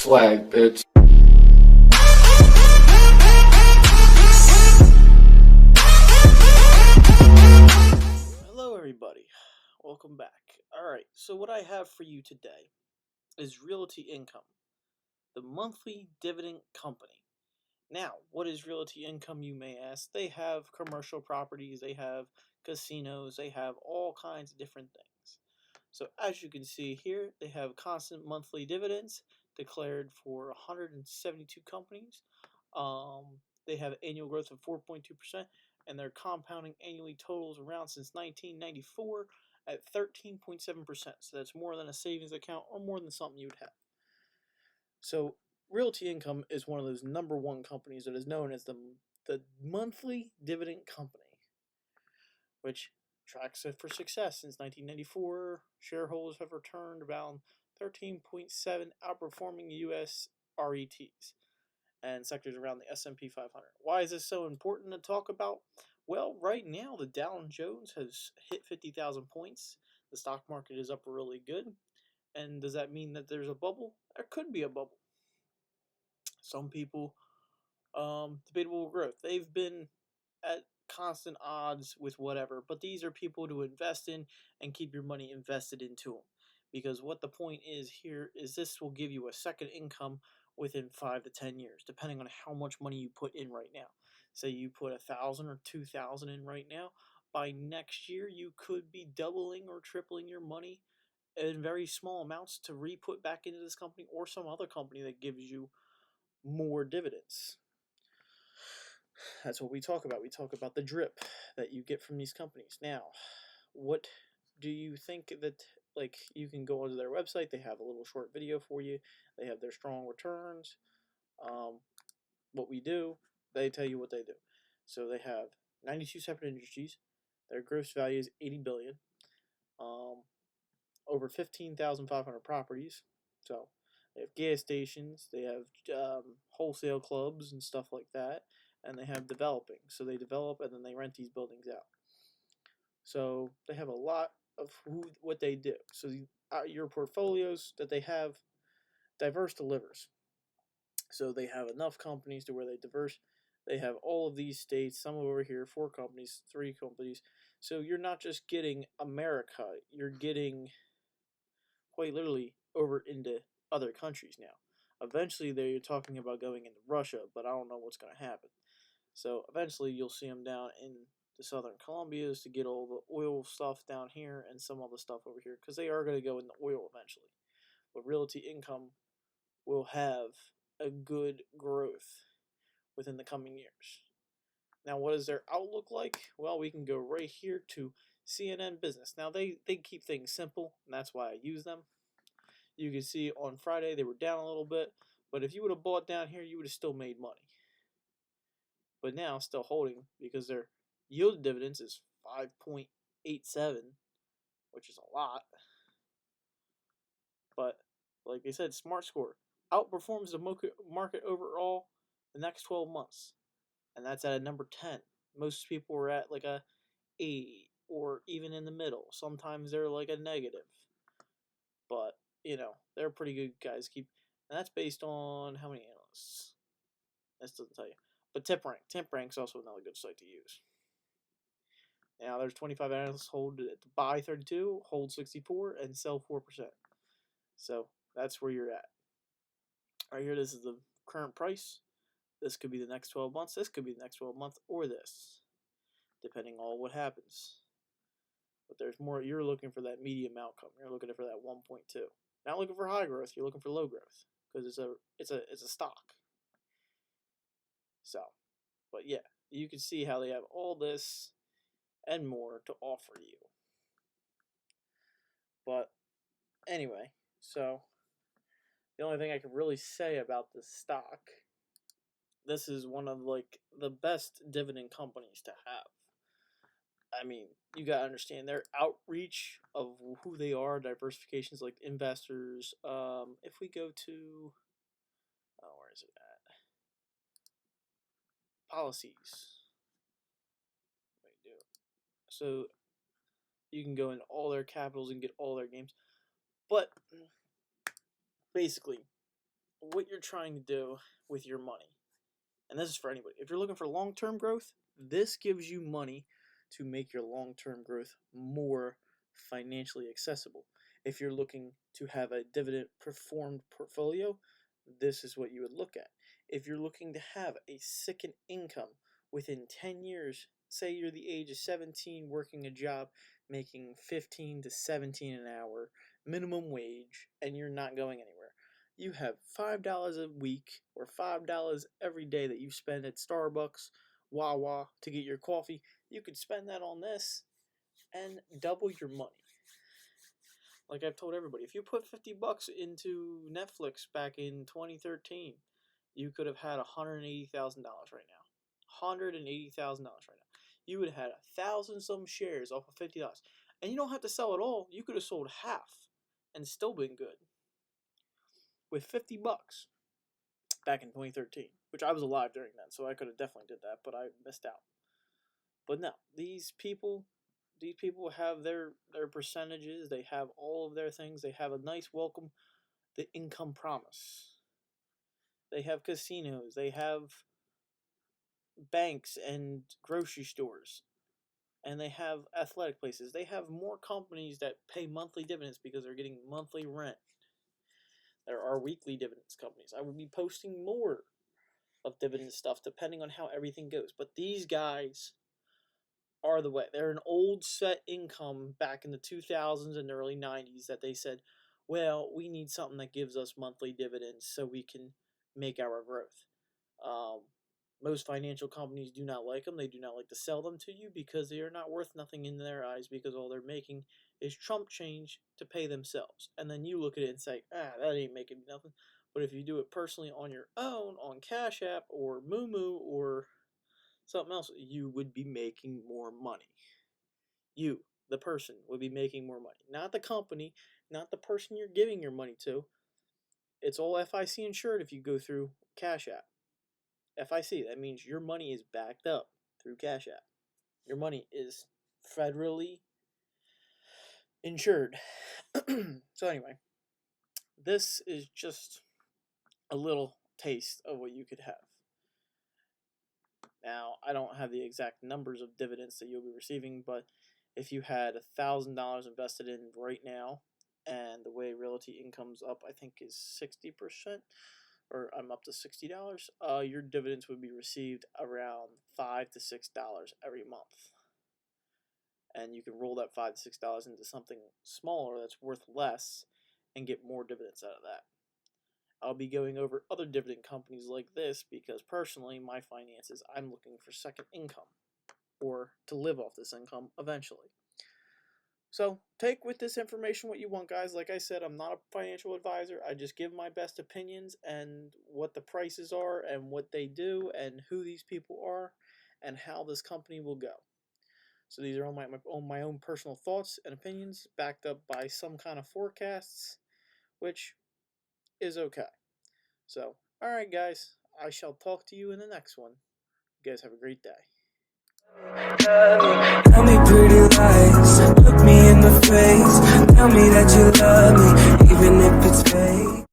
swag, bitch. Hello, everybody. Welcome back. Alright, so what I have for you today is Realty Income, the monthly dividend company. Now, what is Realty Income, you may ask? They have commercial properties, they have casinos, they have all kinds of different things. So, as you can see here, they have constant monthly dividends declared for 172 companies. They have annual growth of 4.2%, and their compounding annually totals around since 1994 at 13.7%. So that's more than a savings account or more than something you would have. So Realty Income is one of those number one companies that is known as the monthly dividend company, which tracks it for success. Since 1994, shareholders have returned around 13.7, outperforming U.S. REITs and sectors around the S&P 500. Why is this so important to talk about? Well, right now the Dow Jones has hit 50,000 points. The stock market is up really good. And does that mean that there's a bubble? There could be a bubble. Some people debatable growth. They've been at constant odds with whatever, but these are people to invest in and keep your money invested into them. Because what the point is here is this will give you a second income within 5 to 10 years, depending on how much money you put in right now. Say you put 1,000 or 2,000 in right now, by next year you could be doubling or tripling your money in very small amounts to re-put back into this company or some other company that gives you more dividends. That's what we talk about. We talk about the drip that you get from these companies. Now, what do you think that, like, you can go onto their website, they have a little short video for you, they have their strong returns, what we do, they tell you what they do. So they have 92 separate industries, their gross value is 80 billion, over 15,500 properties, so they have gas stations, they have wholesale clubs and stuff like that, and they have developing. So they develop and then they rent these buildings out. So they have a lot of what they do. So your portfolios that they have, diverse delivers. So they have enough companies to where they diverse. They have all of these states, some over here, 4 companies, 3 companies. So you're not just getting America, you're getting quite literally over into other countries now. Eventually, they're talking about going into Russia, but I don't know what's going to happen. So eventually, you'll see them down in the southern Columbias to get all the oil stuff down here and some other stuff over here, because they are going to go into oil eventually. But Realty Income will have a good growth within the coming years. Now, what is their outlook like? Well, we can go right here to CNN Business. Now, they keep things simple, and that's why I use them. You can see on Friday they were down a little bit, but if you would have bought down here, you would have still made money. But now, still holding, because their yield dividends is 5.87, which is a lot. But, like they said, Smart Score outperforms the market overall the next 12 months. And that's at a number 10. Most people are at like a 8 or even in the middle. Sometimes they're like a negative. But, they're pretty good guys. And that's based on how many analysts? This doesn't tell you. But TipRank's also another good site to use. Now there's 25 analysts hold to buy 32, hold 64, and sell 4%. So that's where you're at. Right here, this is the current price. This could be the next 12 months. This could be the next 12 months, or this, depending on what happens. But there's more. You're looking for that medium outcome. You're looking for that 1.2. Not looking for high growth. You're looking for low growth because it's a stock. So, but yeah, you can see how they have all this and more to offer you. But anyway, so the only thing I can really say about this stock, this is one of like the best dividend companies to have. I mean, you gotta understand their outreach of who they are, diversifications like investors. If we go to, where is it at? Policies. So you can go into all their capitals and get all their games. But basically, what you're trying to do with your money. And this is for anybody. If you're looking for long-term growth, this gives you money to make your long-term growth more financially accessible. If you're looking to have a dividend performed portfolio, this is what you would look at. If you're looking to have a second income within 10 years, say you're the age of 17 working a job making 15 to 17 an hour minimum wage and you're not going anywhere. You have $5 a week or $5 every day that you spend at Starbucks, Wawa to get your coffee. You could spend that on this and double your money. Like I've told everybody, if you put $50 into Netflix back in 2013, you could have had $180,000 right now. $180,000 right now. You would have had 1,000 some shares off of $50. And you don't have to sell it all. You could have sold half and still been good. With $50 back in 2013, which I was alive during then, so I could have definitely did that, but I missed out. But no, these people have their percentages, they have all of their things, they have a nice welcome, the income promise. They have casinos, they have banks and grocery stores, and they have athletic places. They have more companies that pay monthly dividends because they're getting monthly rent. There are weekly dividends companies. I will be posting more of dividend stuff depending on how everything goes. But these guys are the way. They're an old set income back in the 2000s and early 90s that they said, well, we need something that gives us monthly dividends so we can make our growth. Most financial companies do not like them. They do not like to sell them to you because they are not worth nothing in their eyes because all they're making is chump change to pay themselves. And then you look at it and say, that ain't making me nothing. But if you do it personally on your own, on Cash App or Moomoo or something else, you would be making more money. You, the person, would be making more money. Not the company, not the person you're giving your money to. It's all FIC insured if you go through Cash App. FIC, that means your money is backed up through Cash App. Your money is federally insured. So anyway, this is just a little taste of what you could have. Now, I don't have the exact numbers of dividends that you'll be receiving, but if you had $1,000 invested in right now, and the way Realty Income's up, I think is 60%, or I'm up to $60, your dividends would be received around $5 to $6 every month. And you can roll that $5 to $6 into something smaller that's worth less and get more dividends out of that. I'll be going over other dividend companies like this because personally, my finances, I'm looking for second income or to live off this income eventually. So take with this information what you want, guys. Like I said, I'm not a financial advisor. I just give my best opinions and what the prices are and what they do and who these people are and how this company will go. So these are all my own personal thoughts and opinions backed up by some kind of forecasts, which is okay. So, alright guys, I shall talk to you in the next one. You guys have a great day. Tell me pretty lies, look me in the face. Tell me that you love me, even if it's fake.